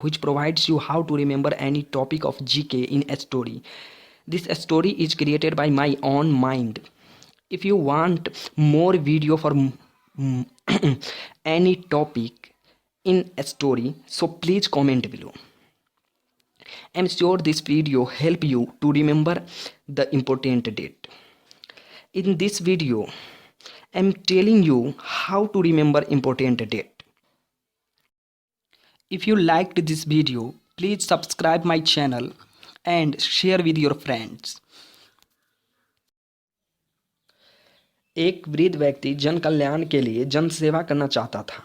which provides you how to remember any topic of GK in a story. This story is created by my own mind. If you want more video for any topic in a story, so please comment below. I'm sure this video help you to remember the important date. In this video, I'm telling you how to remember important date. If you liked this video, please subscribe my channel and share with your friends. एक वृद्ध व्यक्ति जन कल्याण के लिए जन सेवा करना चाहता था,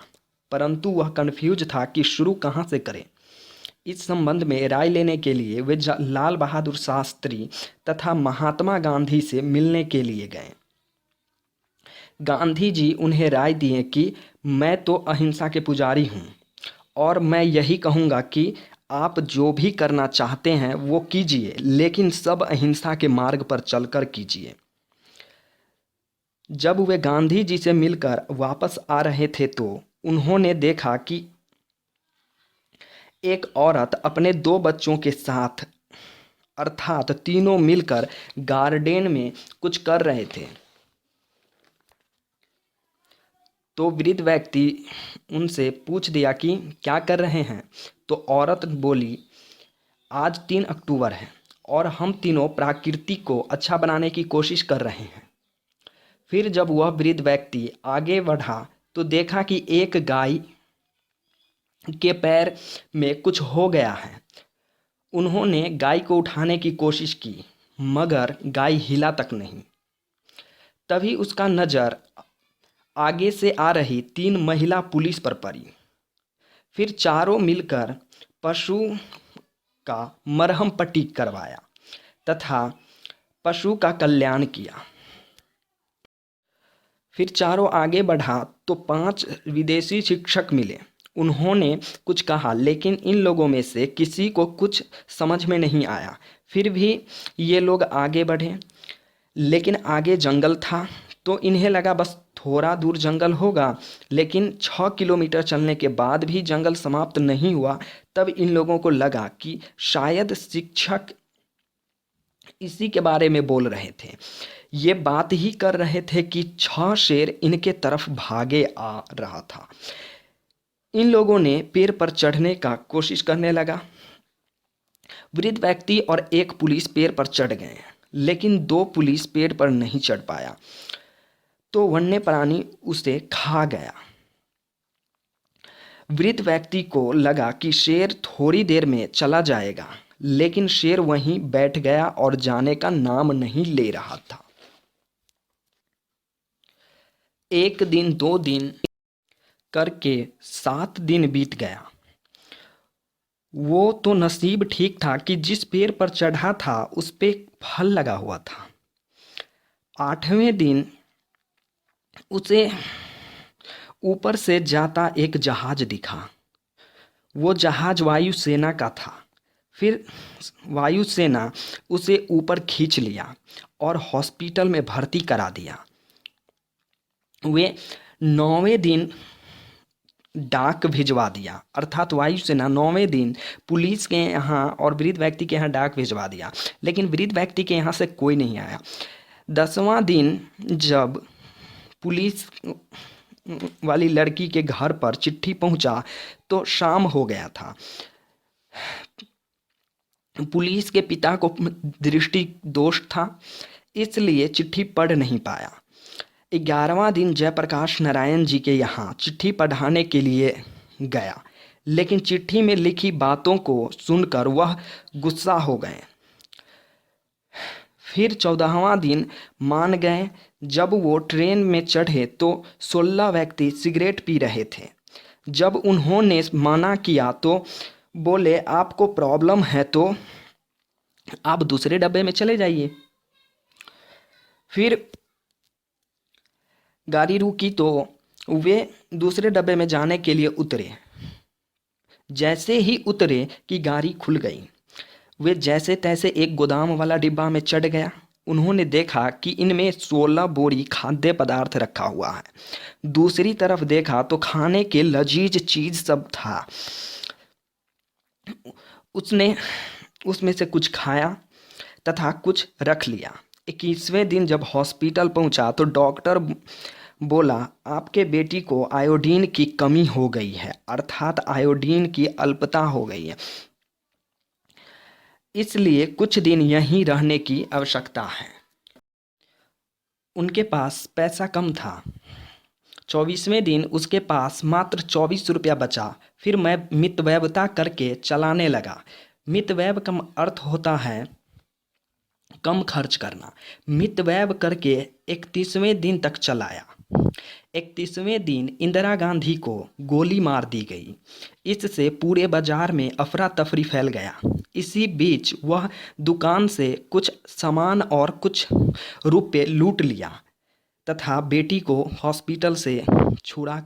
परंतु वह कंफ्यूज था कि शुरू कहां से करें। इस संबंध में राय लेने के लिए वे लाल बहादुर शास्त्री तथा महात्मा गांधी से मिलने के लिए गए। गांधी जी उन्हें राय दिए कि मैं तो अहिंसा के पुजारी हूँ और मैं यही कहूँगा कि आप जो भी करना चाहते हैं वो कीजिए, लेकिन सब अहिंसा के मार्ग पर चलकर कीजिए। जब वे गांधी जी से मिलकर वापस आ रहे थे तो उन्होंने देखा कि एक औरत अपने 2 बच्चों के साथ अर्थात तीनों मिलकर गार्डन में कुछ कर रहे थे। तो वृद्ध व्यक्ति उनसे पूछ दिया कि क्या कर रहे हैं। तो औरत बोली, आज 3 अक्टूबर है और हम तीनों प्रकृति को अच्छा बनाने की कोशिश कर रहे हैं। फिर जब वह वृद्ध व्यक्ति आगे बढ़ा तो देखा कि एक गाय के पैर में कुछ हो गया है। उन्होंने गाय को उठाने की कोशिश की, मगर गाय हिला तक नहीं। तभी उसका नज़र आगे से आ रही 3 महिला पुलिस पर पड़ी। फिर चारों मिलकर पशु का मरहम पट्टी करवाया तथा पशु का कल्याण किया। फिर चारों आगे बढ़ा तो 5 विदेशी शिक्षक मिले। उन्होंने कुछ कहा, लेकिन इन लोगों में से किसी को कुछ समझ में नहीं आया। फिर भी ये लोग आगे बढ़े, लेकिन आगे जंगल था तो इन्हें लगा बस थोड़ा दूर जंगल होगा, लेकिन 6 किलोमीटर चलने के बाद भी जंगल समाप्त नहीं हुआ। तब इन लोगों को लगा कि शायद शिक्षक इसी के बारे में बोल रहे थे। ये बात ही कर रहे थे कि 6 शेर इनके तरफ भागे आ रहा था। इन लोगों ने पेड़ पर चढ़ने का कोशिश करने लगा। वृद्ध व्यक्ति और एक पुलिस पेड़ पर चढ़ गए, लेकिन 2 पुलिस पेड़ पर नहीं चढ़ पाया तो वन्य प्राणी उसे खा गया। वृद्ध व्यक्ति को लगा कि शेर थोड़ी देर में चला जाएगा, लेकिन शेर वहीं बैठ गया और जाने का नाम नहीं ले रहा था। 1 दिन 2 दिन करके 7 दिन बीत गया। वो तो नसीब ठीक था कि जिस पेड़ पर चढ़ा था उस पे फल लगा हुआ था। 8वें दिन उसे ऊपर से जाता एक जहाज दिखा। वो जहाज वायुसेना का था। फिर वायुसेना उसे ऊपर खींच लिया और हॉस्पिटल में भर्ती करा दिया। वे 9वें दिन डाक भिजवा दिया, अर्थात वायुसेना 9वें दिन पुलिस के यहाँ और वृद्ध व्यक्ति के यहाँ डाक भिजवा दिया, लेकिन वृद्ध व्यक्ति के यहाँ से कोई नहीं आया। 10वां दिन जब पुलिस वाली लड़की के घर पर चिट्ठी पहुंचा तो शाम हो गया था। पुलिस के पिता को दृष्टि दोष था, इसलिए चिट्ठी पढ़ नहीं पाया। 11वां दिन जयप्रकाश नारायण जी के यहाँ चिट्ठी पढ़ाने के लिए गया, लेकिन चिट्ठी में लिखी बातों को सुनकर वह गुस्सा हो गए। फिर 14वां दिन मान गए। जब वो ट्रेन में चढ़े तो 16 व्यक्ति सिगरेट पी रहे थे। जब उन्होंने मना किया तो बोले, आपको प्रॉब्लम है तो आप दूसरे डब्बे में चले जाइए। फिर गाड़ी रुकी तो वे दूसरे डब्बे में जाने के लिए उतरे। जैसे ही उतरे कि गाड़ी खुल गई। वे जैसे तैसे एक गोदाम वाला डिब्बा में चढ़ गया। उन्होंने देखा कि इनमें 16 बोरी खाद्य पदार्थ रखा हुआ है। दूसरी तरफ देखा तो खाने के लजीज चीज सब था। उसने उसमें से कुछ खाया तथा कुछ रख लिया। 21वें दिन जब हॉस्पिटल पहुंचा तो डॉक्टर बोला, आपके बेटी को आयोडीन की कमी हो गई है, अर्थात आयोडीन की अल्पता हो गई है, इसलिए कुछ दिन यहीं रहने की आवश्यकता है। उनके पास पैसा कम था। 24वें दिन उसके पास मात्र 24 रुपया बचा। फिर मैं मितव्ययता करके चलाने लगा। मितव्यय का अर्थ होता है कम खर्च करना। मितव्यय करके 31वें दिन तक चलाया। 31वें दिन इंदिरा गांधी को गोली मार दी गई। इससे पूरे बाजार में अफरा तफरी फैल गया। इसी बीच वह दुकान से कुछ सामान और कुछ रुपए लूट लिया तथा बेटी को हॉस्पिटल से छुड़ा